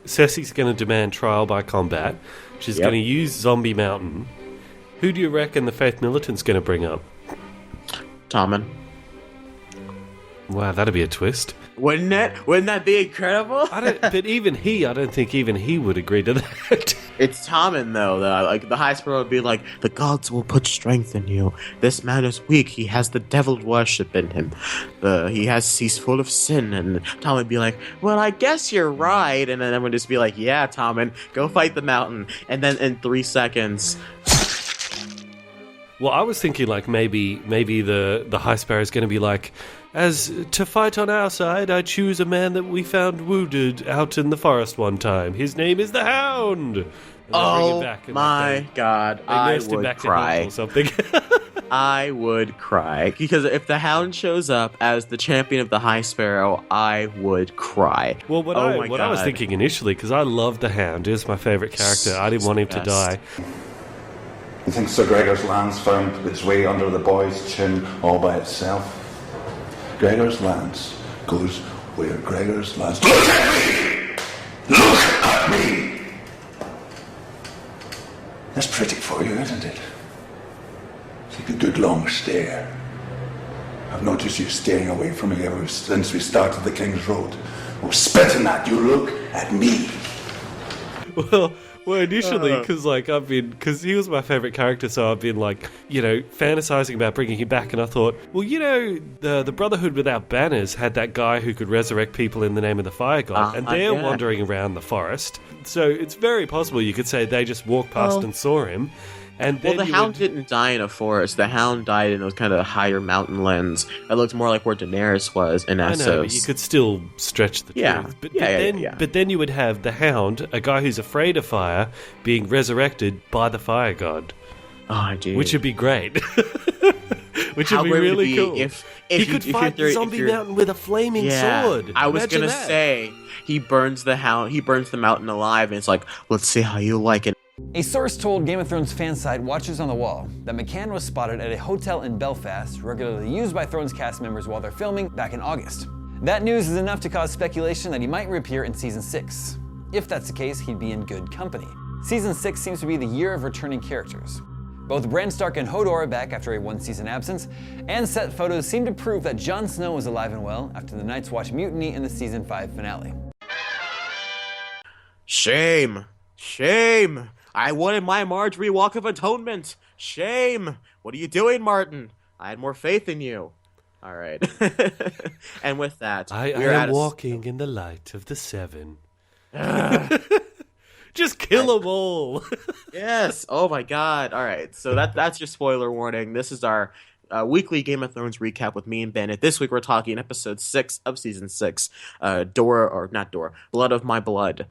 Cersei's going to demand trial by combat. She's going to use Zombie Mountain. Who do you reckon the Faith Militant's going to bring up? Tommen. Wow, that'd be a twist. Wouldn't it? Wouldn't that be incredible? I don't think even he would agree to that. It's Tommen, though. Like, the High Sparrow would be like, the gods will put strength in you. This man is weak. He has the devil worship in him. He's full of sin. And Tommen would be like, well, I guess you're right. And then everyone would just be like, yeah, Tommen, go fight the mountain. And then in 3 seconds... Well, I was thinking like maybe the High Sparrow is going to be like, as to fight on our side, I choose a man that we found wounded out in the forest one time. His name is the Hound. Oh my God, I would cry. Or something. I would cry because if the Hound shows up as the champion of the High Sparrow, I would cry. Well, what I was thinking initially, because I loved the Hound, he was my favorite character. I didn't want him to die. You think Sir Gregor's lance found its way under the boy's chin all by itself? Gregor's lance goes where Gregor's lance... Look at me! Look at me! That's pretty for you, isn't it? Take a good long stare. I've noticed you staring away from me ever since we started the King's Road. Oh, spitting at you, look at me! Well, initially, because he was my favourite character, so I've been fantasizing about bringing him back, and I thought, well, the Brotherhood Without Banners had that guy who could resurrect people in the name of the Fire God, and they're wandering around the forest, so it's very possible you could say they just walked past and saw him. And then the Hound didn't die in a forest. The Hound died in those kind of higher mountain lands. It looked more like where Daenerys was in Essos. I know, but you could still stretch the truth. But then you would have the Hound, a guy who's afraid of fire, being resurrected by the Fire God. Oh, dude. Which would be great. Which would be really cool. If he could fight the Zombie Mountain with a flaming sword. I was going to say, he burns the mountain alive, and it's like, let's see how you like it. A source told Game of Thrones fan site Watchers on the Wall that McCann was spotted at a hotel in Belfast, regularly used by Thrones cast members while they're filming back in August. That news is enough to cause speculation that he might reappear in Season 6. If that's the case, he'd be in good company. Season 6 seems to be the year of returning characters. Both Bran Stark and Hodor are back after a one-season absence, and set photos seem to prove that Jon Snow is alive and well after the Night's Watch mutiny in the Season 5 finale. Shame! Shame! I wanted my Marjorie Walk of Atonement! Shame! What are you doing, Martin? I had more faith in you. All right. And with that, I am walking in the light of the Seven. Just kill them all. Yes. Oh my God. All right. So that's your spoiler warning. This is our weekly Game of Thrones recap with me and Bandit. This week we're talking episode 6 of season 6. Blood of My Blood.